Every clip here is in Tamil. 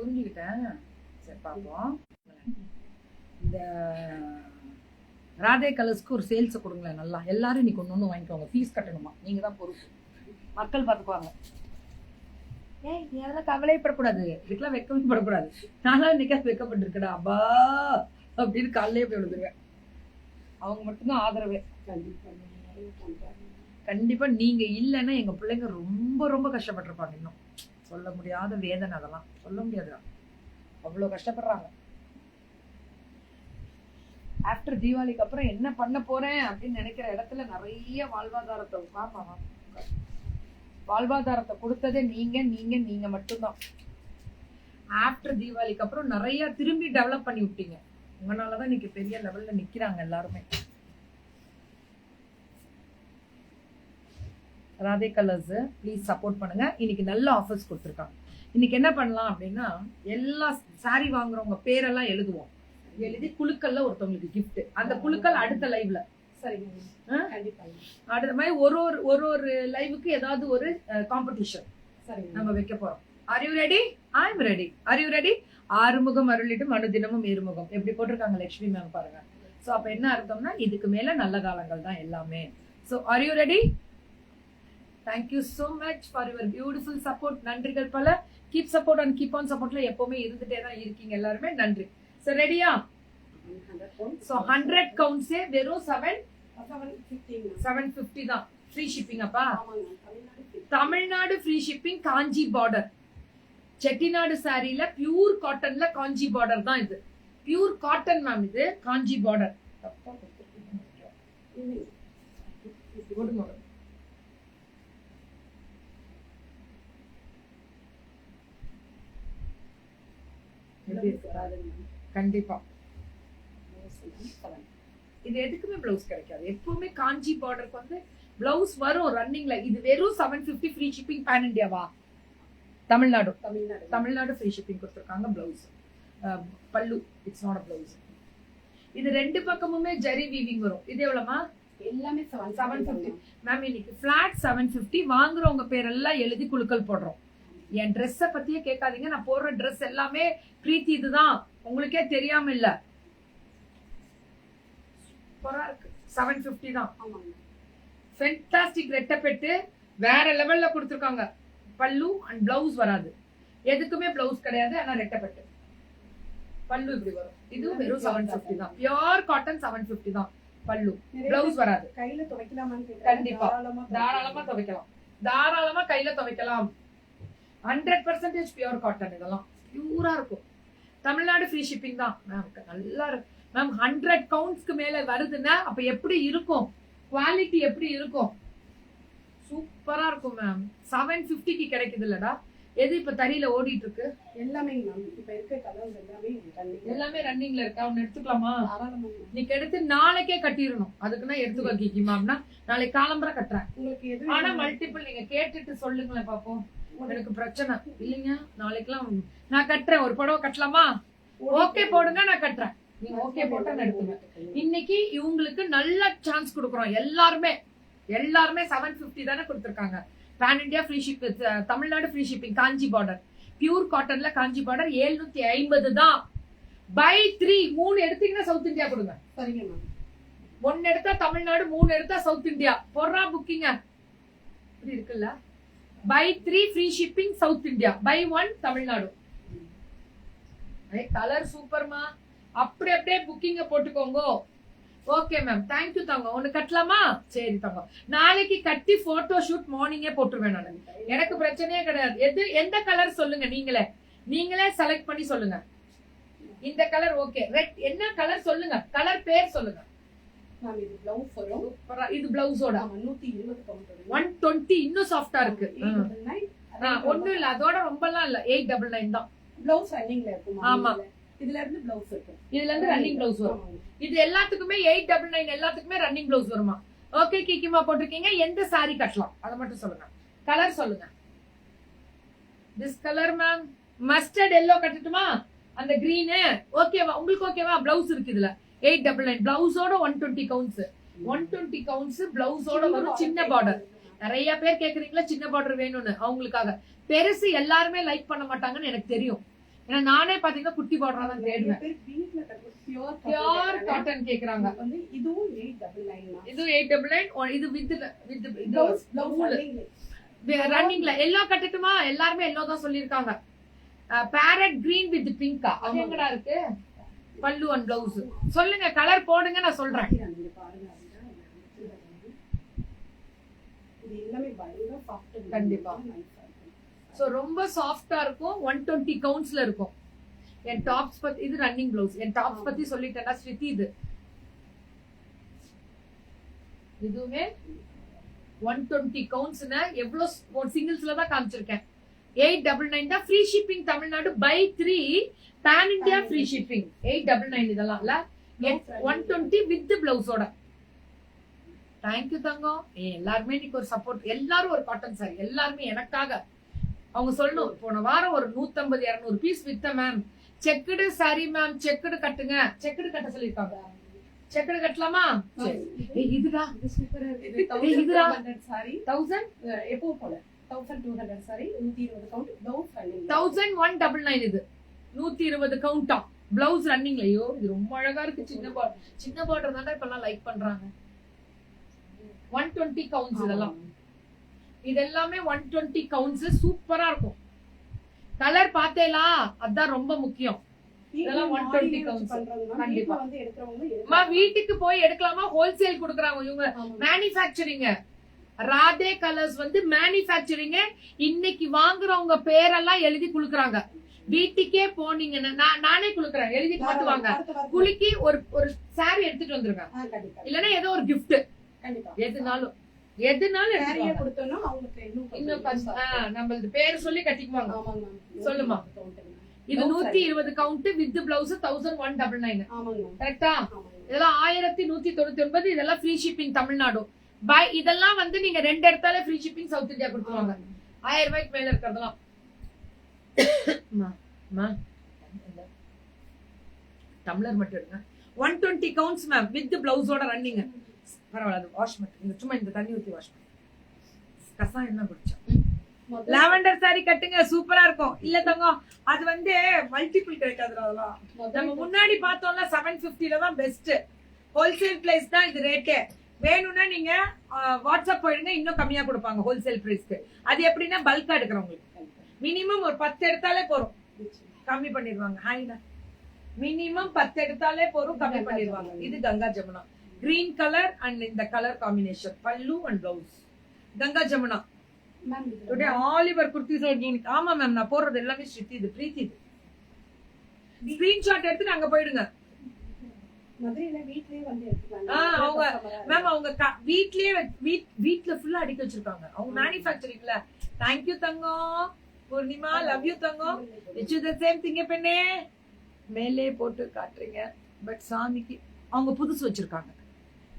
புரிஞ்சுக்கிட்டேன். சரி பார்ப்போம். இந்த ராதே கலர்ஸ்க்கு ஒரு சேல்ஸை கொடுங்களேன் நல்லா. எல்லாரும் இன்னைக்கு ஒன்று வாங்கிக்கோங்க. ஃபீஸ் கட்டணுமா? நீங்கள் தான் பொறுப்பு. மக்கள் பார்த்துக்குவாங்க. ஏய் நீ அதெல்லாம் கவலைப்படக்கூடாது, இதுக்கெல்லாம் வெக்கமே படக்கூடாது. நான்லாம் இன்னைக்கு வெக்கப்பட்டிருக்கடா அப்பா அப்படின்னு காலையிலே போய் விழுதுருவேன். அவங்க மட்டும்தான் ஆதரவே. கண்டிப்பா நீங்க இல்லைன்னா எங்க பிள்ளைங்க ரொம்ப ரொம்ப கஷ்டப்பட்டிருப்பாங்க. இன்னும் சொல்ல முடியாத வேதனை, அதெல்லாம் சொல்ல முடியாதுடா, அவ்வளவு கஷ்டப்படுறாங்க. ஆஃப்டர் தீபாவளிக்கு அப்புறம் என்ன பண்ண போறேன் அப்படின்னு நினைக்கிற இடத்துல நிறைய வாழ்வாதாரத்தை கொடுத்ததே நீங்க நீங்க நீங்க மட்டும்தான். ஆஃப்டர் தீபாவளிக்கு அப்புறம் நிறைய திரும்பி டெவலப் பண்ணி விட்டீங்க. உங்களாலதான் இன்னைக்கு பெரிய லெவல்ல நிக்கிறாங்க எல்லாருமே. ராதே கலர்ஸ் ப்ளீஸ் சப்போர்ட் பண்ணுங்க. இன்னைக்கு நல்ல ஆஃபர்ஸ் கொடுத்துருக்காங்க. இன்னைக்கு என்ன பண்ணலாம் அப்படின்னா, எல்லா சாரி வாங்குறவங்க பேரெல்லாம் எழுதுவோம். எழுதி குழுக்கள்ல ஒருத்தவங்களுக்கு கிஃப்ட். அந்த குழுக்கள் அடுத்த லைவ்ல அடுத்த மாதிரி ஒரு லைவுக்கு ஏதாவது ஒரு காம்படிஷன் நம்ம வைக்க போறோம். Are you ready? I am ready. Are you ready? Arumugam அருளிட்டும் அனுதினமும் ஏறுமுகம் எப்படி போட்டிருக்காங்க லட்சுமி மேம் பாருங்க. சோ அப்ப என்ன அர்த்தம்னா இதுக்கு மேல நல்ல காலங்கள் தான் எல்லாமே. So are you ready? Thank you so much for your beautiful support. நன்றிகள் பல. Keep support and keep on supportல எப்பவுமே இருந்துட்டே தான் இருக்கீங்க எல்லாருமே. நன்றி. So ரெடியா? So 100 counts வெறும் 750 தான். ஃப்ரீ ஷிப்பிங் அப்பா. Tamil Nadu free shipping. Kanchi border Chettinad சாரியில பியூர் காட்டன்ல காஞ்சி பார்டர் தான் இது. பியூர் காட்டன் மேம் இது. காஞ்சி பார்டர் கண்டிப்பா. இது எதுக்குமே பிளவுஸ் கிடைக்காது. எப்பவுமே காஞ்சி பார்டருக்கு வந்து பிளவுஸ் வரும் ரன்னிங்ல. இது வெறும் 750 ஃப்ரீ ஷிப்பிங். பேன் இண்டியாவா? தமிழ்நாடு ஃப்ரீ ஷிப்பிங் கொடுத்துருக்காங்க. பிளவுஸ் பல்லு, இட்ஸ் நாட் அ பிளவுஸ். இது ரெண்டு பக்கமுமே ஜரி வீவிங் வரும். இது எவ்வளவுமா? எல்லாமே 750 மேம். இன்னைக்கு பிளாட் 750. வாங்குறவங்க பேரெல்லாம் எழுதி குழுக்கள் போடுறோம். என் ட்ரெஸ்ஸை பத்தியே கேட்காதீங்க. நான் போடுற ட்ரெஸ் எல்லாமே பிரீத்தி இதுதான், உங்களுக்கே தெரியாம இல்ல. 750 தான். ஃபென்டாஸ்டிக் ரெட்டப்பெட்டு வேற லெவல்ல கொடுத்துருக்காங்க. பல்லு அண்ட் பிளவுஸ் வராது. எதுக்குமே பிளவுஸ் கிடையாது. ஆனா ரெட்டப்பெட்டு பல்லு இப்படி வரும். இது வெறும் 750 தான். பியூர் காட்டன் 750 தான். பல்லு பிளவுஸ் வராது. கையில துவைக்கலாமா? கண்டிப்பா தாராளமா துவைக்கலாம். தாராளமா கையில துவைக்கலாம். 100% பியூர் காட்டன். இதெல்லாம் பியூரா இருக்கும். தமிழ்நாடு ஃப்ரீ ஷிப்பிங் தான் மேம். நல்லா இருக்கு மேம். 100 கவுண்ட்ஸ்க்கு மேல வருதுன்னா அப்ப எப்படி இருக்கும்? குவாலிட்டி எப்படி இருக்கும்? சூப்பரா இருக்கும் மேம். 750க்கு கிடைக்குது இல்லடா. எது இப்ப தறியில ஓடிட்டு இருக்கு? எல்லாமே இப்ப இருக்க கலர்ஸ் எல்லாமே ரன்னிங்ல இருக்கா? ஒன்னு எடுத்துக்கலாமா? நீங்க எடுத்து நாளைக்கே கட்டிடணும். அதுக்குன்னா எடுத்துக்கோ கிக்கி மேம்னா நாளைக்கு காலம்பரை கட்டுறேன் உங்களுக்கு. ஆனா மல்டிபிள் நீங்க கேட்டுட்டு சொல்லுங்களேன் பாப்போம். எனக்கு பிரச்சனை இல்லைங்க. நாளைக்கெல்லாம் நான் கட்டுறேன். ஒரு புடவை கட்டலாமா? ஓகே போடுங்க, நான் கட்டுறேன். நீங்க ஓகே போட்டா நான் எடுத்துவேன். இன்னைக்கு இவங்களுக்கு நல்ல சான்ஸ் கொடுக்குறோம். எல்லாருமே 750 தானே கொடுத்துருக்காங்க. Pan India free ship. Tamil Nadu free shipping. Kanchi border pure காட்டன்ல காஞ்சி பார்டர் 750 தான். பை 3 3 எடுத்தீங்கன்னா சவுத் இந்தியா கொடுங்க. சரிங்க மேம். 1 எடுத்தா தமிழ்நாடு, 3 எடுத்தா சவுத் இந்தியா. பொறா புக்கிங்க இப்படி இருக்குல்ல. Buy 3 free shipping South India. Buy 1 Tamil Nadu. Colour சூப்பர்மா. அப்படியே புக்கிங்க போட்டுக்கோங்க. Okay ma'am. தேங்க்யூ தங்க. ஒண்ணு கட்டலாமா? சரி தங்க. நாளைக்கு கட்டி போட்டோ ஷூட் மார்னிங்கே போட்டுருவேன் நான். எனக்கு பிரச்சனையே கிடையாது. எந்த கலர் சொல்லுங்க. நீங்களே செலக்ட் பண்ணி சொல்லுங்க. இந்த கலர் ஓகே. ரெட் என்ன கலர் சொல்லுங்க. கலர் பேர் சொல்லுங்க. இது பிளவுஸ் வரும். இது பிளவுஸோட 120 இன்னும் சாஃப்டா இருக்கு. ஒண்ணும் இல்ல அதோட ரொம்பலாம் இல்ல. 899 தான். பிளவுஸ் ரன்னிங்ல இருக்கும். ஆமா. இதுல இருந்து பிளவுஸ் இருக்கு. இதுல இருந்து ரன்னிங் பிளவுஸ் வரும். இது எல்லாத்துக்குமே 899 எல்லாத்துக்குமே ரன்னிங் பிளவுஸ் வருமா? ஓகே கிக்கிமா போட்டிருக்கீங்க. எந்த சாரி கட்டலாம் அதை மட்டும் சொல்லுங்க. கலர் சொல்லுங்க. This colour ma'am. Mustard yellow கட்டட்டுமா? அந்த கிரீன் ஓகேவா? உங்களுக்கு ஓகேவா? பிளவுஸ் இருக்கு இதுல 899. பிளவுஸோட 120 கவுண்ட்ஸ். 120 கவுண்ட்ஸ் பிளவுஸோட வரும். சின்ன பார்டர். நிறைய பேர் கேக்குறீங்களா சின்ன பார்டர் வேணும்னு. அவங்களுக்காக. பெருசு எல்லாருமே லைக் பண்ண மாட்டாங்கன்னு எனக்கு தெரியும். ஏன்னா நானே பாத்தீங்கன்னா குட்டி பார்டரா தான் தேடுவேன். பியூர் காட்டன் கேக்குறாங்க. இதுவும் 899. இது 899. இது வித் ரன்னிங்ல எல்லோ கட்டட்டுமா? எல்லாருமே எல்லோ தான் சொல்லிருக்காங்க. பேரட் கிரீன் வித் பிங்கா, அது எங்கடா இருக்கு? பல்லு அண்ட் பிளவுஸ் சொல்லுங்க, கலர் போடுங்க, நான் சொல்றேன். கண்டிப்பா. சோ ரொம்ப சாஃப்டா இருக்கும். 120 கவுண்ட்ஸ்ல இருக்கும். என் டாப்ஸ் பத்தி, இது ரன்னிங் பிளவுஸ். என் டாப்ஸ் பத்தி சொல்லிட்டேன்னா ஸ்ருதி, இதுவுமே 120 கவுண்ட்ஸ்னா எவ்வளவு சிங்கிள்ஸ்ல தான் காமிச்சிருக்கேன். 899 தான். Free shipping Tamil Nadu buy 3 pan India free shipping. 899 இதெல்லாம் இல்ல. 120 வித் பிளவுஸோட. தேங்க்யூ தங்கம். எல்லாருமே இன்னைக்கு ஒரு சப்போர்ட். எல்லாரும் ஒரு காட்டன் சாரி, எல்லாருமே எனக்காக. அவங்க சொல்லணும், போன வாரம் ஒரு 150-200 பீஸ் வித்த ma'am. Checked sorry ma'am, checked கட்டுங்க. செக்குடு கட்ட சொல்லிருக்காங்க. செக்குடு கட்டலாமா? இதுடா இதுடா சாரி 1000 எப்போ போல 1200 சாரி 120 கவுண்ட் பிளவுஸ் ரன்னிங். 1199 இது 120 கவுண்டா பிளவுஸ் ரன்னிங்ல. ஐயோ இது ரொம்ப அழகா இருக்கு. சின்ன பார்டர் தானே இப்ப எல்லாம் லைக் பண்றாங்க. 120 கவுண்ட்ஸ் இதெல்லாம். இதெல்லாமே 120 கவுண்ட்ஸ். சூப்பரா இருக்கும். கலர் பாத்தேலா, அதான் ரொம்ப முக்கியம். இதெல்லாம் 120 கவுண்ட்ஸ். கண்டிப்பா வந்து எடுக்கறவங்க மா வீட்டுக்கு போய் எடுக்கலாமா? ஹோல்சேல் குடுக்குறாங்க இவங்க. மேனுஃபேக்சரிங் ராதே கலர்ஸ் வந்து மேனுஃபேக்சரிங். இன்னைக்கு வாங்குறவங்க பேரெல்லாம் எழுதி குடுக்குறாங்க. வீட்டுக்கே போனீங்கன்னா நானே குடுக்குறேன், எழுதி போட்டு வாங்க. குலுக்கி ஒரு சாரி எடுத்துட்டு வந்துருங்க. இல்லன்னா ஏதோ ஒரு கிஃப்ட். எதுனாலும் இன்னும் நம்மளது பேர் சொல்லி கட்டிக்குவாங்க. சொல்லுமா? இது 120 கவுண்ட் வித் பிளவுஸ் 1199. கரெக்டா? இதெல்லாம் 1199. இதெல்லாம் ஃப்ரீ ஷிப்பிங் தமிழ்நாடு. இதெல்லாம் வந்து நீங்க 2 இடத்தால ஃப்ரீ ஷிப்பிங் சவுத் இந்தியா கொடுத்துருவாங்க. 1000 ரூபாய்க்கு மேல இருக்கிறதெல்லாம். டம்ளர் மட்டும் எடுங்க. 120 கவுண்ட்ஸ் மேம் வித் பிளவுஸோட ரன்னிங். பரவாயில்ல, வாஷ் மட்டும். சும்மா இந்த தண்ணி ஊத்தி வாஷ் பண்ணு. கசாயம் என்ன குடிச்சா? லாவெண்டர் சாரி கட்டுங்க, சூப்பரா இருக்கும். இல்ல தங்கம், அது வந்து மல்டிபிள் கிடைக்காது. அதெல்லாம் நம்ம முன்னாடி பார்த்தோம்ல 750ல தான் பெஸ்ட். ஹோல்சேல் பிரைஸ் தான் இது ரேட்டு. வேணும்னா நீங்க வாட்ஸ்அப் போயிடுங்க, இன்னும் கம்மியா கொடுப்பாங்க ஹோல்சேல் பிரைஸ்க்கு. அது எப்படின்னா பல்கா எடுக்கிறவங்களுக்கு மினிமம் ஒரு 10 எடுத்தாலே போறோம், கம்மி பண்ணிடுவாங்க. ஹாய்னா மினிமம் 10 எடுத்தாலே போறோம், கம்மி பண்ணிடுவாங்க. இது Ganga Jamuna green colour and இந்த கலர் காம்பினேஷன். பல்லு and blouse Ganga Jamuna. Today Oliver kurtis R unique. ஆமா மேம், நான் போடுறது எல்லாமே ஸ்ருதி, இது பிரீத்தி. இது ஸ்கிரீன்ஷாட் எடுத்து அங்க போயிடுங்க. மதுரையில வீட்லயே வந்து எடுத்துக்கலாம். அவங்க மேம் அவங்க வீட்ல ஃபுல்லா அடிக்க வச்சிருக்காங்க. அவங்க மேனுஃபேக்சரிங்ல. தேங்க் யூ தங்கம். பூர்ணிமா, லவ் யூ தங்கம். இட்ஸ் தி சேம் திங் பெண்ணே. மேலே போட்டு காட்டுறீங்க. பட் சாமிக்கு அவங்க புதுசு வச்சிருக்காங்க.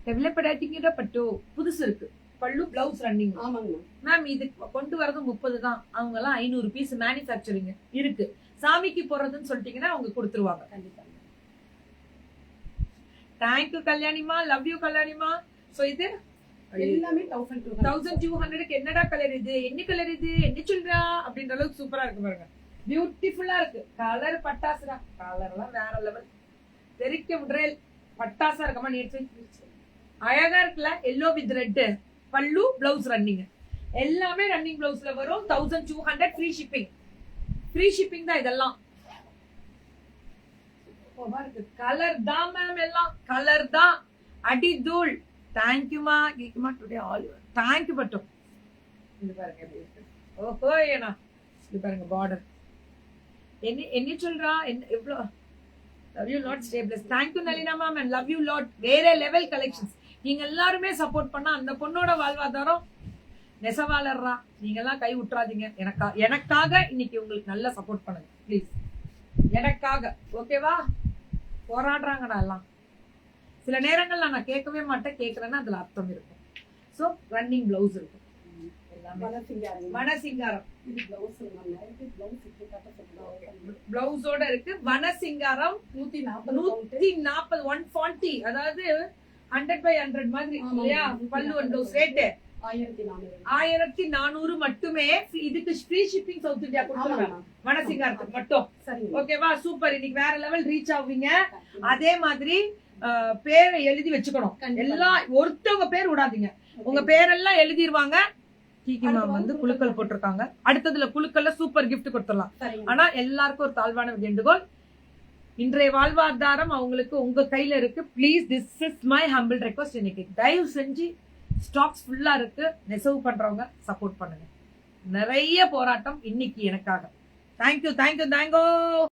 டெவலப்படாதீங்கடா பட்டு. புதுசு இருக்கு. பல்லு பிளவுஸ் ரன்னிங். ஆமாங்க மேம். இது கொண்டு வரது 30 தான். அவங்க எல்லாம் 500 பீஸ் மேனுஃபேக்சரிங் இருக்கு. சாமிக்கு போறதுன்னு சொல்லிட்டீங்கன்னா அவங்க கொடுத்துருவாங்க. கண்டிப்பா. தேங்க்யூ கல்யாணிமா, லவ் யூ கல்யாணிமா. சோ இது எல்லாமே 1200க்கு. என்னடா கலர் இது, என்ன கலர் இது, என்ன சொல்றா அப்படின்ற அளவுக்கு சூப்பரா இருக்கு பாருங்க. பியூட்டிஃபுல்லா இருக்கு. கலர் பட்டாசுடா. கலர் எல்லாம் வேற லெவல். தெரிக்க முட்ரேல் பட்டாசா இருக்கமா. நேற்று அழகா இருக்குல்ல. Yellow with red. பல்லு பிளவுஸ் ரன்னிங். எல்லாமே ரன்னிங் பிளவுஸ்ல வரும். 1200 ஃப்ரீ ஷிப்பிங். ஃப்ரீ ஷிப்பிங் தான் இதெல்லாம். கலர் தான் மேம், எல்லாம் கலர் தான். அடி தூள். தேங்க்யூமா கேக்குமா. டுடே ஆல் தேங்க்யூ பட்டு. இது பாருங்க எப்படி இருக்கு. ஓஹோ ஏனா இது பாருங்க பார்டர். என்ன சொல்றா, எவ்வளவு love you lot, stay plus. Thank you Nalina ma'am and love you lot. வேற லெவல் கலெக்ஷன்ஸ். நீங்க எல்லாருமே சப்போர்ட் பண்ணா அந்த பொண்ணோட வாழ்வாதாரம் நெசவாளர்ரா. நீங்க எல்லாம் கை விட்டுறாதீங்க. எனக்காக இன்னைக்கு உங்களுக்கு நல்லா சப்போர்ட் பண்ணுங்க ப்ளீஸ். எனக்காக ஓகேவா? போராடுறாங்கடா எல்லாம். சில நேரங்கள்ல நான் கேட்கவே மாட்டேன், கேட்கறேன்னா அதுல அர்த்தம் இருக்கும். சோ ரன்னிங் பிளவுஸ் இருக்கும். வனசிங்காரம் பிளவுஸோட இருக்கு. வனசிங்காரம் 140 140. அதாவது 100 by 100 மாதிரி இல்லையா? பல்லு அண்ட் பிளவுஸ் ரேட் 1400 1400 மட்டுமே. இதுக்கு ஃப்ரீ ஷிப்பிங் சவுத் இந்தியா கொடுத்துருவேன், மனசிங்காரத்துக்கு மட்டும். சரிங்க ஓகேவா, சூப்பர். இன்னைக்கு வேற லெவல் ரீச் ஆவீங்க. அதே மாதிரி பேரை எழுதி வச்சுக்கணும். எல்லாம் ஒருத்தவங்க பேர் விடாதீங்க, உங்க பேரெல்லாம் எழுதிருவாங்க. கீகி மேம் வந்து குழுக்கள் போட்டிருக்காங்க. அடுத்ததுல குழுக்கள்ல சூப்பர் கிஃப்ட் கொடுத்துடலாம். ஆனா எல்லாருக்கும் ஒரு தாழ்வான வேண்டுகோள், இன்றைய வாழ்வாதாரம் அவங்களுக்கு உங்க கையில இருக்கு. Please, this is my humble request. இன்னைக்கு தயவு செஞ்சு ஸ்டாக்ஸ் ஃபுல்லா இருக்கு, நெசவு பண்றவங்க சப்போர்ட் பண்ணுங்க. நிறைய போராட்டம் இன்னைக்கு எனக்காக. Thank you thank you thank you.